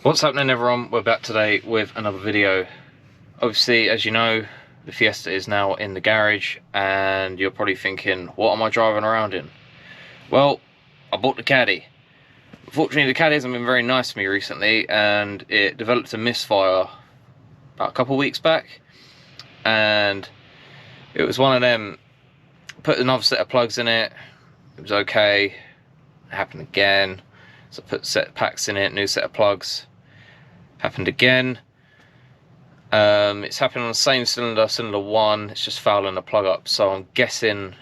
What's happening, everyone? We're back today with another video. Obviously, as you know, the Fiesta is now in the garage and you're probably thinking, what am I driving around in? Well, I bought the Caddy. Unfortunately, the Caddy hasn't been very nice to me recently and it developed a misfire about a couple of weeks back, and it was one of them. Put another set of plugs in it, it was okay. It happened again, so I put a set of packs in it, new set of plugs. Happened again. It's happening on the same cylinder, cylinder 1, it's just fouling the plug up, so I'm guessing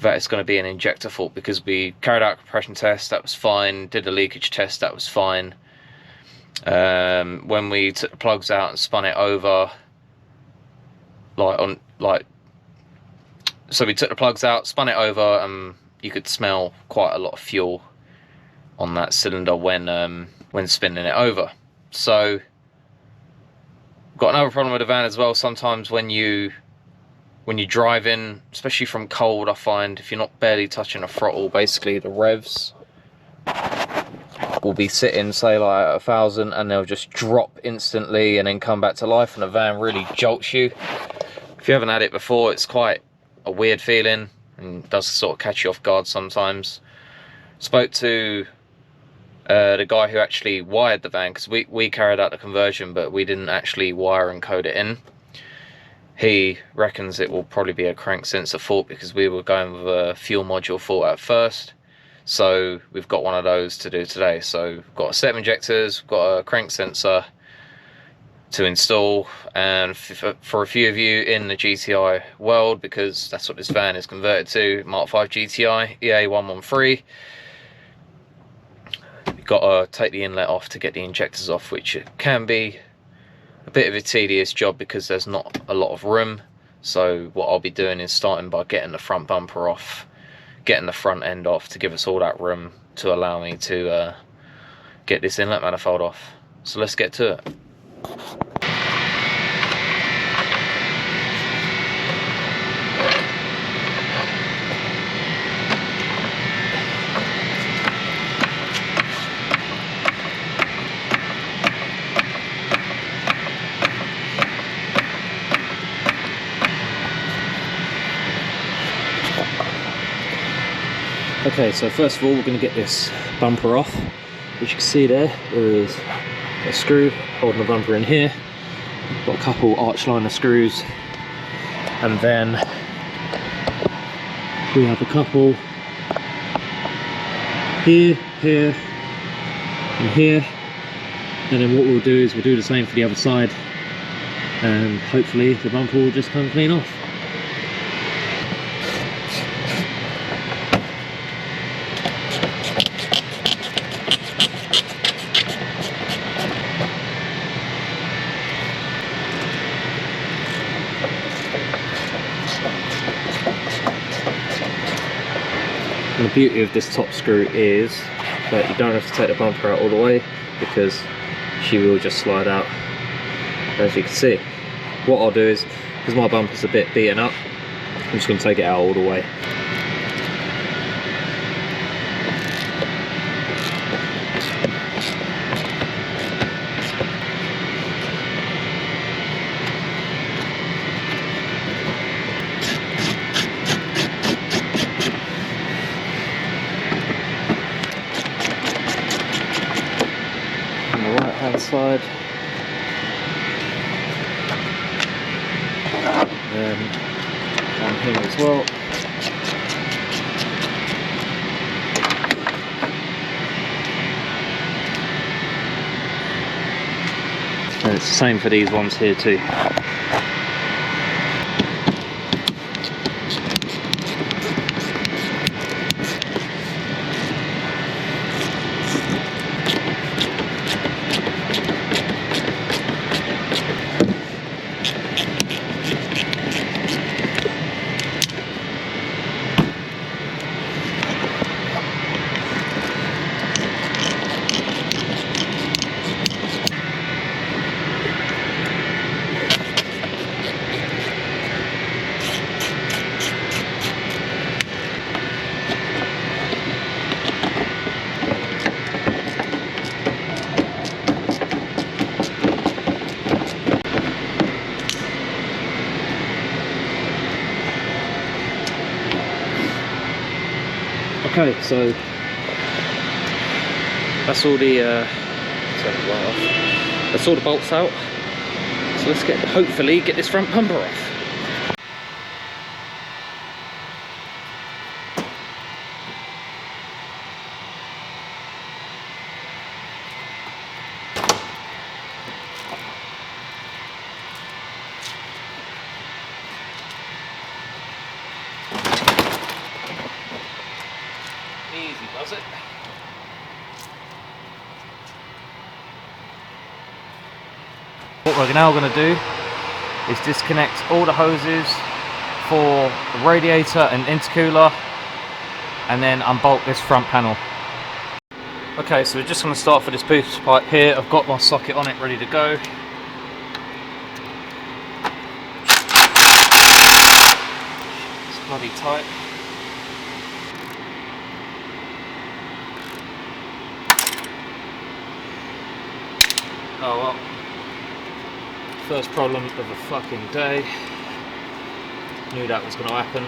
that it's going to be an injector fault, because we carried out a compression test, that was fine, did a leakage test, that was fine. When we took the plugs out and spun it over, so we took the plugs out, spun it over, and you could smell quite a lot of fuel on that cylinder when spinning it over. So got another problem with the van as well. Sometimes when you drive in, especially from cold, I find if you're not barely touching the throttle, basically the revs will be sitting, say, like at 1,000, and they'll just drop instantly and then come back to life, and the van really jolts you. If you haven't had it before, it's quite a weird feeling and does sort of catch you off guard sometimes. Spoke to the guy who actually wired the van, because we carried out the conversion but we didn't actually wire and code it in. He reckons it will probably be a crank sensor fault, because we were going with a fuel module fault at first, so we've got one of those to do today. So we've got a set of injectors, we've got a crank sensor to install, and for a few of you in the GTI world, because that's what this van is converted to, Mark 5 GTI EA113, you've got to take the inlet off to get the injectors off, which can be a bit of a tedious job because there's not a lot of room. So what I'll be doing is starting by getting the front bumper off, getting the front end off to give us all that room to allow me to get this inlet manifold off. So let's get to it. Okay, so first of all we're going to get this bumper off. As you can see there is a screw holding the bumper in here. Got a couple arch liner screws, and then we have a couple here, here and here, and then what we'll do is we'll do the same for the other side, and hopefully the bumper will just come clean off. And the beauty of this top screw is that you don't have to take the bumper out all the way, because she will just slide out, as you can see. What I'll do is, because my bumper's a bit beaten up, I'm just going to take it out all the way. Side, and down here as well. And it's the same for these ones here too. Okay, so that's all the that's all the bolts out. So let's hopefully get this front bumper off. Easy, does it? What we're now going to do is disconnect all the hoses for the radiator and intercooler, and then unbolt this front panel. Okay, so we're just going to start for this boost pipe here. I've got my socket on it ready to go. It's bloody tight. Oh well. First problem of the fucking day. Knew that was going to happen.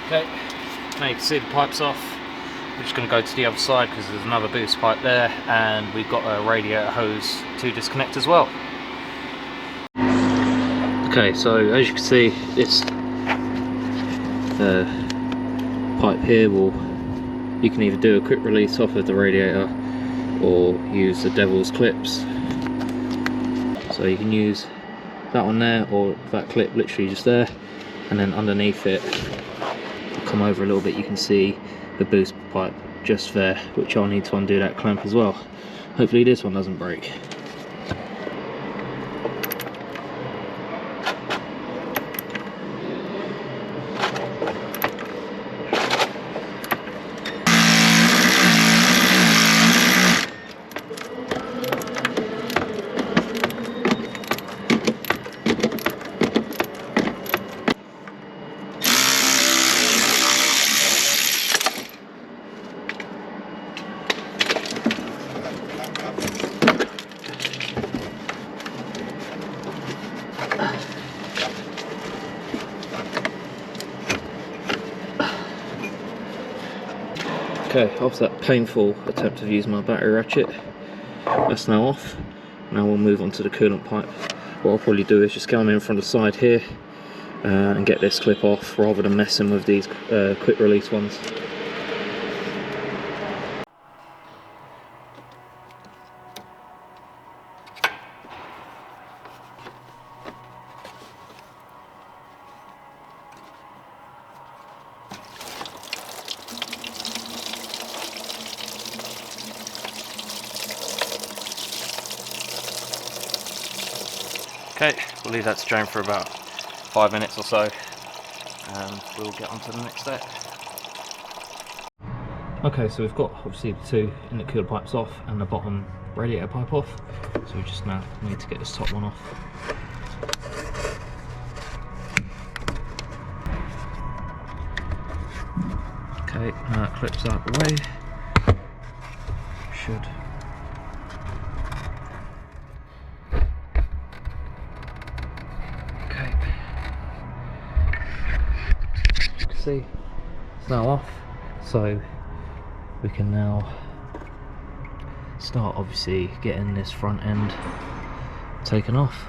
Okay, now you can see the pipes off. We're just going to go to the other side because there's another boost pipe there, and we've got a radiator hose to disconnect as well. Okay, so as you can see, this pipe here you can either do a quick release off of the radiator or use the devil's clips. So you can use that one there or that clip literally just there, and then underneath it, come over a little bit, you can see the boost pipe just there, which I'll need to undo that clamp as well. Hopefully this one doesn't break. Okay, after that painful attempt of using my battery ratchet, that's now off. Now we'll move on to the coolant pipe. What I'll probably do is just come in from the side here and get this clip off rather than messing with these quick release ones. Okay, we'll leave that to drain for about 5 minutes or so, and we'll get on to the next step. Okay, so we've got obviously the two inlet cooler pipes off and the bottom radiator pipe off, so we just now need to get this top one off. Okay, now that clips out the way. Should. Okay. As you can see, it's now off, so we can now start obviously getting this front end taken off.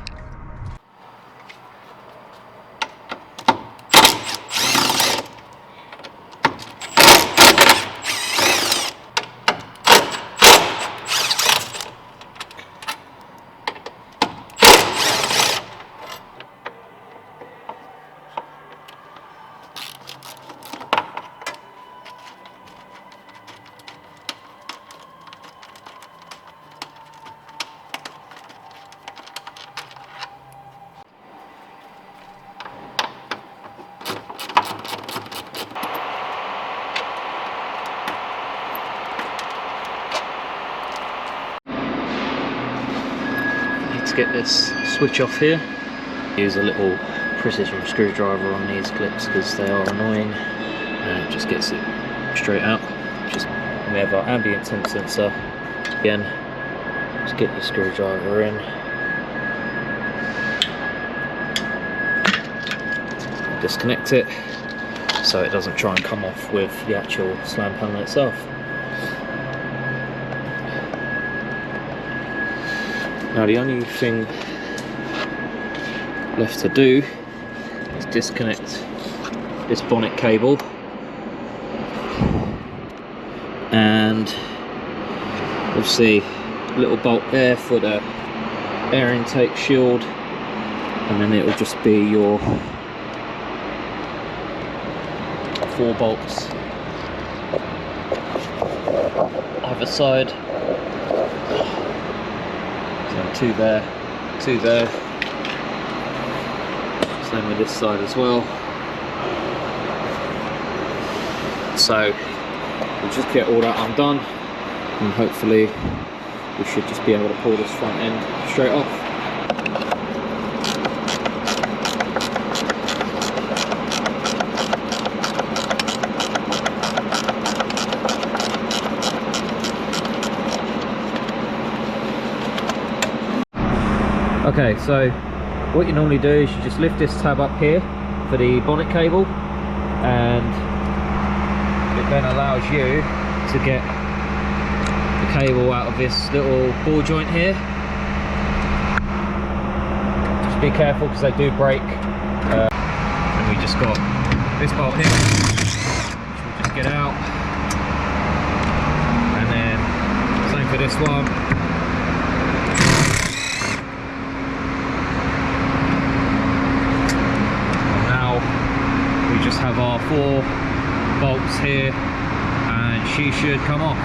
To get this switch off here, use a little precision screwdriver on these clips because they are annoying. just gets it straight out. We have our ambient temp sensor. Again, just get your screwdriver in. Disconnect it so it doesn't try and come off with the actual slam panel itself. Now the only thing left to do is disconnect this bonnet cable and obviously a little bolt there for the air intake shield, and then it will just be your 4 bolts either side. So 2 there, 2 there. Same with this side as well. So we'll just get all that undone, and hopefully we should just be able to pull this front end straight off. Okay, so what you normally do is you just lift this tab up here for the bonnet cable, and it then allows you to get the cable out of this little ball joint here. Just be careful because they do break. And we just got this bolt here, which we'll just get out, and then same for this one. Just have our 4 bolts here and she should come off.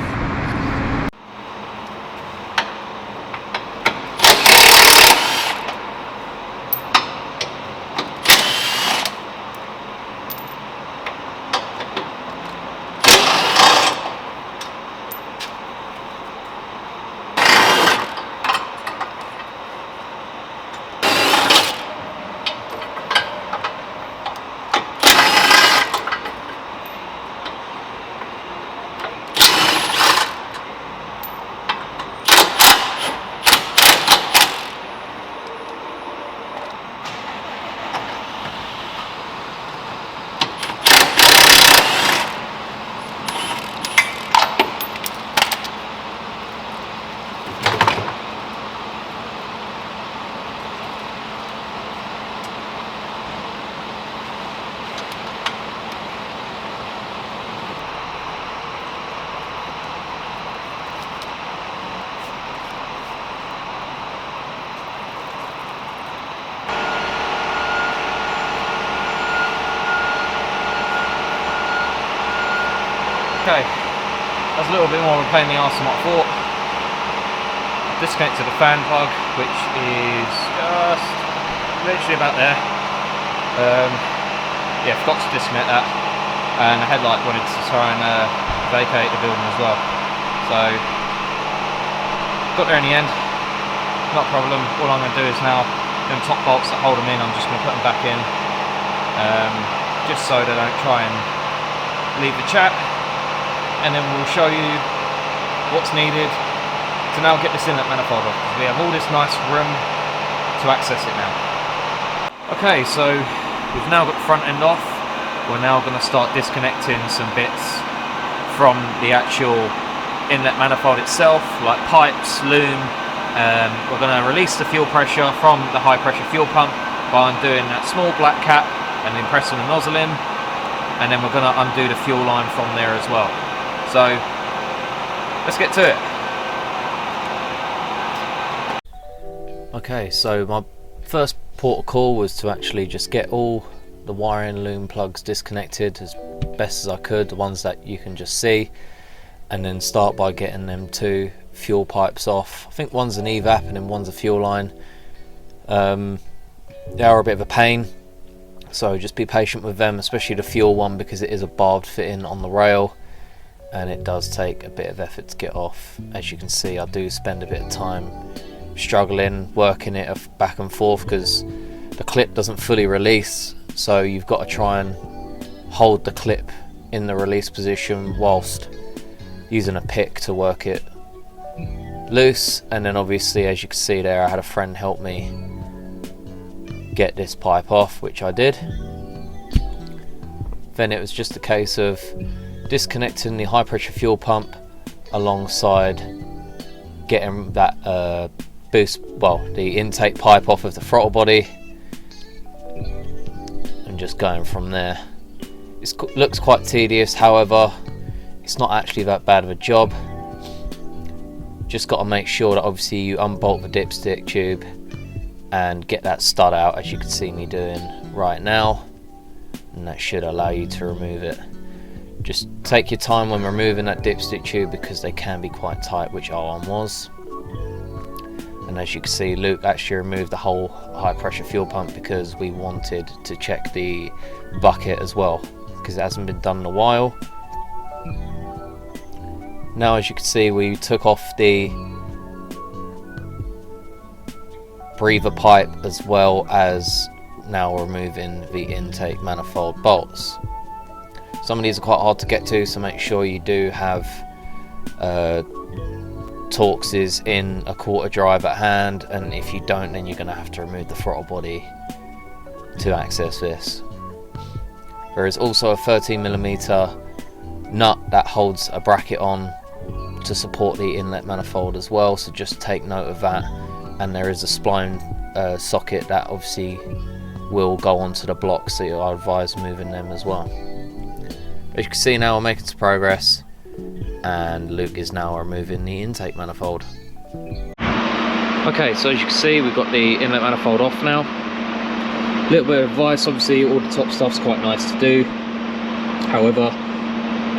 Okay, that's a little bit more of a pain in the arse than what I thought. I've disconnected the fan plug, which is just literally about there. Yeah, forgot to disconnect that, and the headlight wanted to try and vacate the building as well. So, got there in the end, not a problem. All I'm going to do is now, them top bolts that hold them in, I'm just going to put them back in, just so they don't try and leave the chat. And then we'll show you what's needed to now get this inlet manifold off, because we have all this nice room to access it now. Okay, so we've now got the front end off. We're now going to start disconnecting some bits from the actual inlet manifold itself, like pipes, loom. We're going to release the fuel pressure from the high pressure fuel pump by undoing that small black cap and then pressing the nozzle in, and then we're going to undo the fuel line from there as well. So let's get to it. Okay, so my first port of call was to actually just get all the wiring loom plugs disconnected as best as I could, the ones that you can just see, and then start by getting them 2 fuel pipes off. I think one's an evap and then one's a fuel line. They are a bit of a pain, so just be patient with them, especially the fuel one, because it is a barbed fitting on the rail and it does take a bit of effort to get off. As you can see, I do spend a bit of time struggling working it back and forth because the clip doesn't fully release, so you've got to try and hold the clip in the release position whilst using a pick to work it loose. And then obviously, as you can see there, I had a friend help me get this pipe off, which I did. Then it was just a case of disconnecting the high pressure fuel pump alongside getting that the intake pipe off of the throttle body, and just going from there. It looks quite tedious, however it's not actually that bad of a job. Just got to make sure that obviously you unbolt the dipstick tube and get that stud out, as you can see me doing right now, and that should allow you to remove it. Just take your time when removing that dipstick tube because they can be quite tight, which our one was. And as you can see, Luke actually removed the whole high pressure fuel pump because we wanted to check the bucket as well, because it hasn't been done in a while. Now, as you can see, we took off the breather pipe as well as now removing the intake manifold bolts. Some of these are quite hard to get to, so make sure you do have Torxes in a quarter drive at hand, and if you don't, then you're going to have to remove the throttle body to access this. There is also a 13mm nut that holds a bracket on to support the inlet manifold as well, so just take note of that. And there is a spline socket that obviously will go onto the block, so I advise moving them as well. As you can see now, we're making some progress, and Luke is now removing the intake manifold. Okay, so as you can see, we've got the inlet manifold off now. A little bit of advice, obviously all the top stuff's quite nice to do, however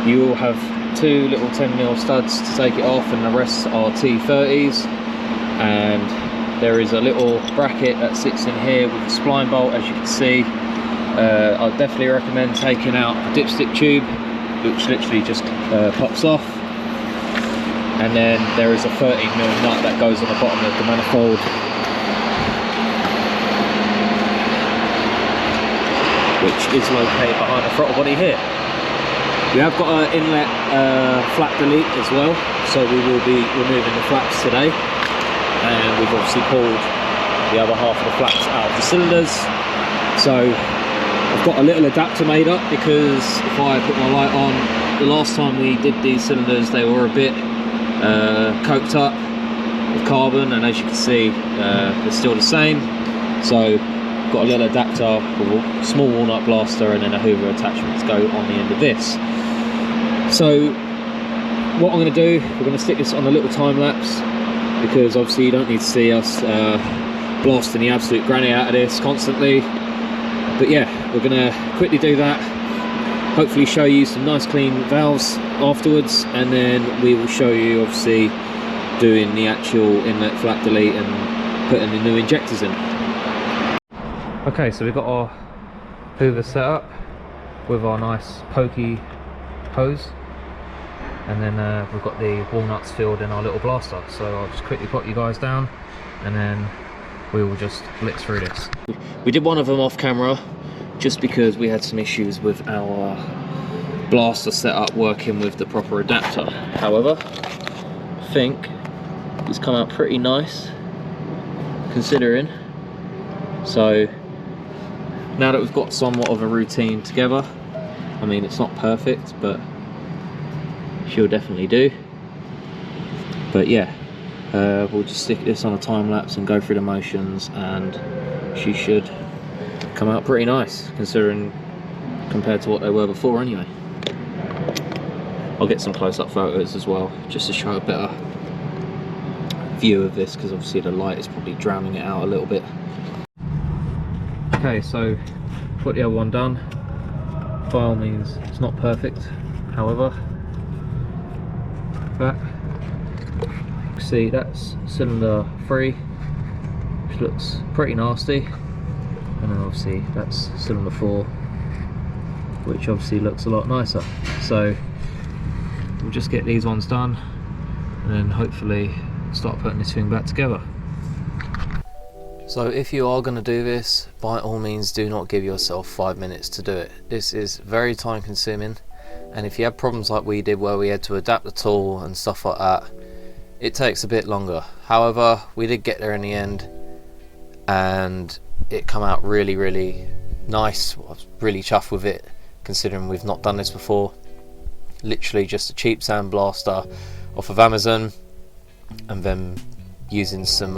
you will have two little 10mm studs to take it off, and the rest are T30s, and there is a little bracket that sits in here with a spline bolt, as you can see. I'd definitely recommend taking out the dipstick tube, which literally just pops off, and then there is a 13mm nut that goes on the bottom of the manifold, which is located behind the throttle body here. We have got an inlet flap delete as well, so we will be removing the flaps today, and we've obviously pulled the other half of the flaps out of the cylinders. So I've got a little adapter made up, because if I put my light on, the last time we did these cylinders they were a bit coked up with carbon, and as you can see they're still the same. So I've got a little adapter with a small walnut blaster and then a hoover attachment to go on the end of this. So what I'm going to do, we're going to stick this on a little time lapse, because obviously you don't need to see us blasting the absolute granny out of this constantly. But yeah, we're going to quickly do that, hopefully show you some nice clean valves afterwards, and then we will show you obviously doing the actual inlet flap delete and putting the new injectors in. Okay, so we've got our hoover set up with our nice pokey hose, and then we've got the walnuts filled in our little blaster. So I'll just quickly put you guys down, and then we will just blitz through this. We did one of them off camera just because we had some issues with our blaster setup working with the proper adapter. However, I think it's come out pretty nice considering. So now that we've got somewhat of a routine together, I mean, it's not perfect, but she'll definitely do. But yeah, we'll just stick this on a time lapse and go through the motions, and she should come out pretty nice considering compared to what they were before anyway. I'll get some close-up photos as well just to show a better view of this, because obviously the light is probably drowning it out a little bit. Okay, so put the other one done. By all means, it's not perfect, however, back. See, that's cylinder 3, which looks pretty nasty, and then obviously that's cylinder 4, which obviously looks a lot nicer. So we'll just get these ones done, and then hopefully start putting this thing back together. So if you are going to do this, by all means do not give yourself 5 minutes to do it. This is very time consuming, and if you have problems like we did where we had to adapt the tool and stuff like that, it takes a bit longer. However, we did get there in the end, and it come out really nice. I was really chuffed with it, considering we've not done this before. Literally just a cheap sandblaster off of Amazon, and then using some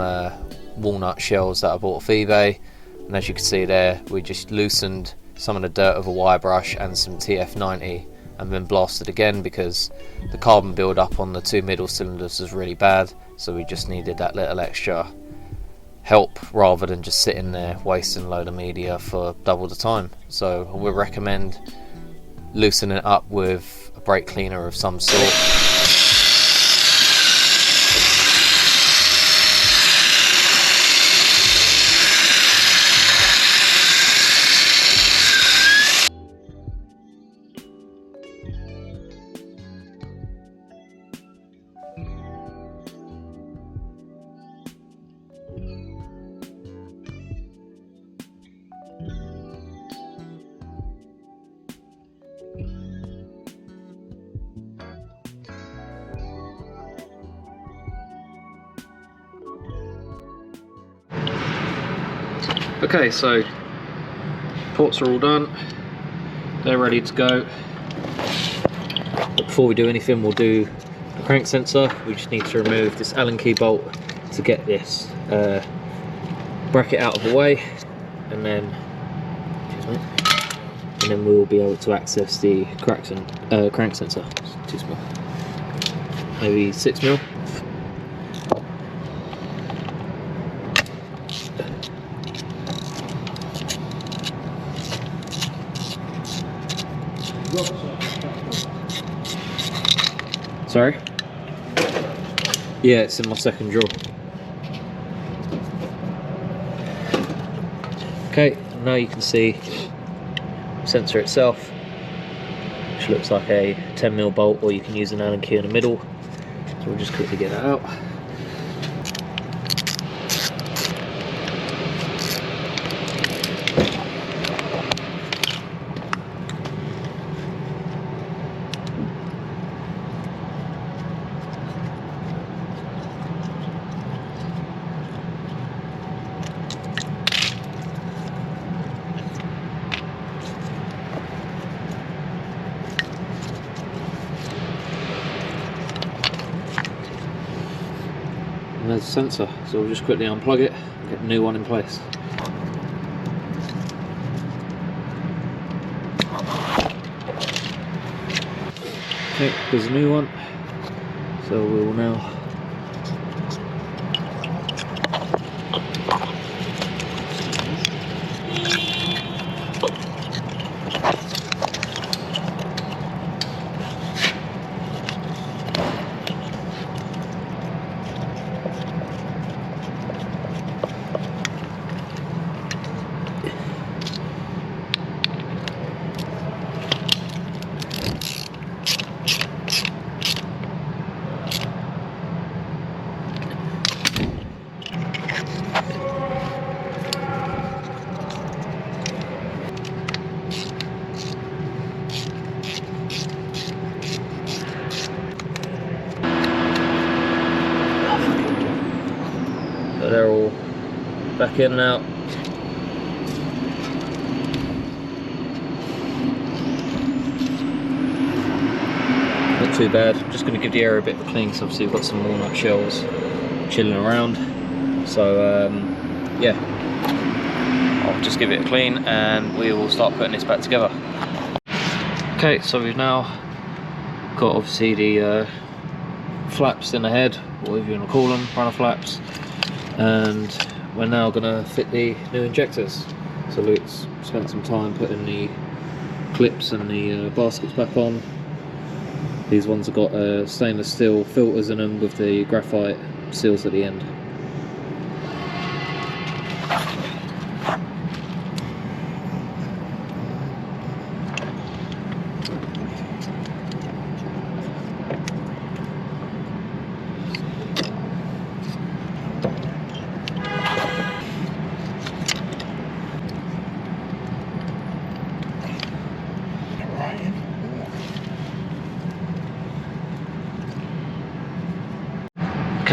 walnut shells that I bought off eBay, and as you can see there, we just loosened some of the dirt with a wire brush and some TF90, and then blasted again because the carbon build up on the two middle cylinders was really bad, so we just needed that little extra help rather than just sitting there wasting a load of media for double the time. So I would recommend loosening it up with a brake cleaner of some sort. Okay, so ports are all done, they're ready to go. But before we do anything, we'll do the crank sensor. We just need to remove this Allen key bolt to get this bracket out of the way, and then we'll be able to access the crank sensor. It's too small, maybe 6mm. Sorry? Yeah, it's in my second drawer. Okay, now you can see the sensor itself, which looks like a 10mm bolt, or you can use an Allen key in the middle. So we'll just quickly get that out. And there's the sensor, so we'll just quickly unplug it and get the new one in place. Okay, here's the new one. So we will now they're all back in now. Not too bad. I'm just going to give the area a bit of a clean, because obviously we've got some walnut shells chilling around. So yeah, I'll just give it a clean and we will start putting this back together. Okay, so we've now got obviously the flaps in the head, or whatever you want to call them, runner flaps, and we're now going to fit the new injectors. So Luke's spent some time putting the clips and the baskets back on. These ones have got stainless steel filters in them with the graphite seals at the end.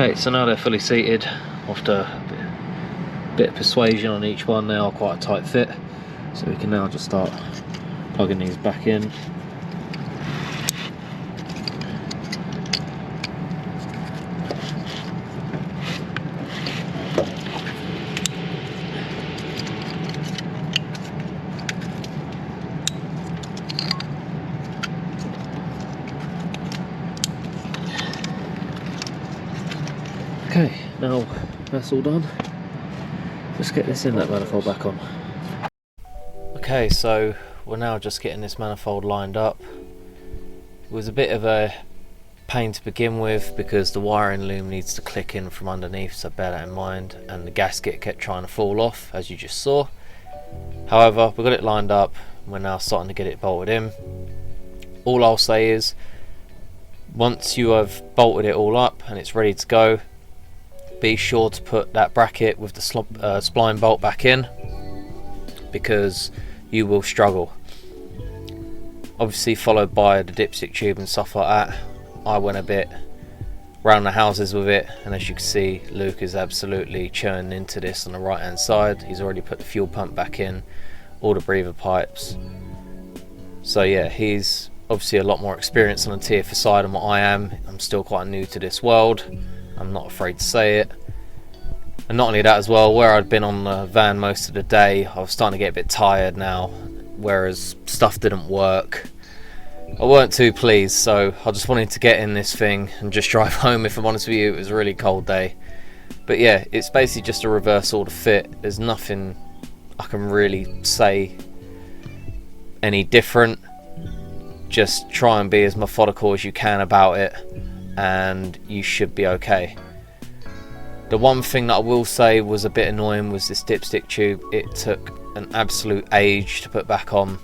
Okay, so now they're fully seated. After a bit of persuasion on each one, they are quite a tight fit. So we can now just start plugging these back in. Okay, now that's all done. Let's get this inlet manifold back on. Okay, so we're now just getting this manifold lined up. It was a bit of a pain to begin with because the wiring loom needs to click in from underneath, so bear that in mind, and the gasket kept trying to fall off, as you just saw. However, we got it lined up, we're now starting to get it bolted in. All I'll say is, once you have bolted it all up and it's ready to go, be sure to put that bracket with the spline bolt back in, because you will struggle. Obviously followed by the dipstick tube and stuff like that. I went a bit round the houses with it, and as you can see, Luke is absolutely churning into this on the right hand side. He's already put the fuel pump back in, all the breather pipes. So yeah, he's obviously a lot more experienced on the TFSI than what I am. I'm still quite new to this world, I'm not afraid to say it. And not only that as well, where I'd been on the van most of the day, I was starting to get a bit tired now, whereas stuff didn't work. I weren't too pleased, so I just wanted to get in this thing and just drive home. If I'm honest with you, it was a really cold day. But yeah, it's basically just a reverse order fit. There's nothing I can really say any different. Just try and be as methodical as you can about it, and you should be okay. The one thing that I will say was a bit annoying was this dipstick tube. It took an absolute age to put back on.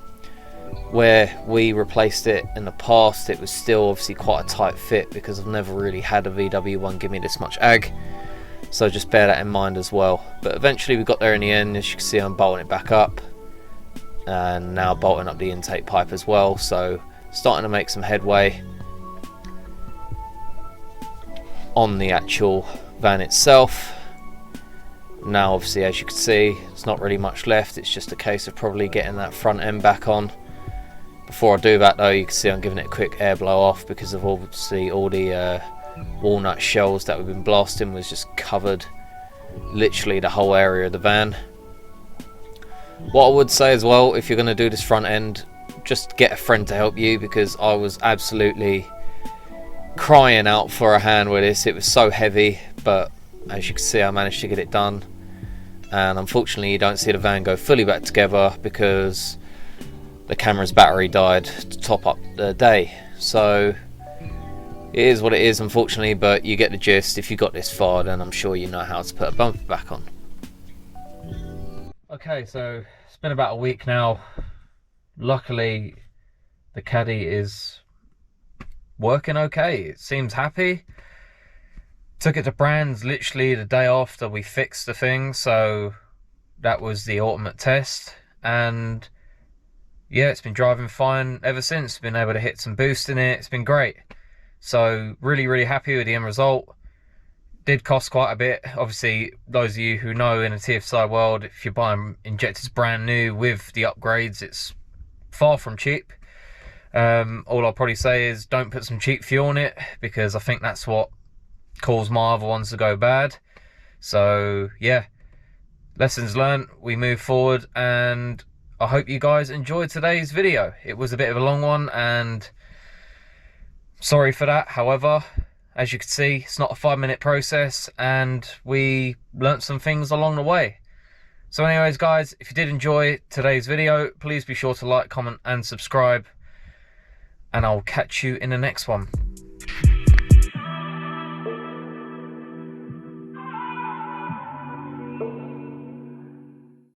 Where we replaced it in the past, it was still obviously quite a tight fit, because I've never really had a VW one give me this much ag. So just bear that in mind as well. But eventually we got there in the end. As you can see, I'm bolting it back up, and now bolting up the intake pipe as well. So starting to make some headway on the actual van itself. Now obviously, as you can see, there's not really much left. It's just a case of probably getting that front end back on. Before I do that though, you can see I'm giving it a quick air blow off, because of obviously all the walnut shells that we've been blasting was just covered literally the whole area of the van. What I would say as well, if you're going to do this front end, just get a friend to help you, because I was absolutely crying out for a hand with this. It was so heavy, but as you can see, I managed to get it done. And unfortunately you don't see the van go fully back together because the camera's battery died to top up the day. So it is what it is, unfortunately, but you get the gist. If you got this far, then I'm sure you know how to put a bumper back on. Okay, so it's been about a week now. Luckily the caddy is working okay. It seems happy. Took it to Brands literally the day after we fixed the thing, so that was the ultimate test. And yeah, it's been driving fine ever since. Been able to hit some boost in it. It's been great. So really happy with the end result. Did cost quite a bit. Obviously, those of you who know in the TFSI world, if you're buying injectors brand new with the upgrades, it's far from cheap. All I'll probably say is don't put some cheap fuel in it, because I think that's what caused my other ones to go bad. So yeah, lessons learned. We move forward, and I hope you guys enjoyed today's video. It was a bit of a long one, and sorry for that. However, as you can see, it's not a 5-minute process, and we learnt some things along the way. So anyways guys, if you did enjoy today's video, please be sure to like, comment and subscribe, and I'll catch you in the next one.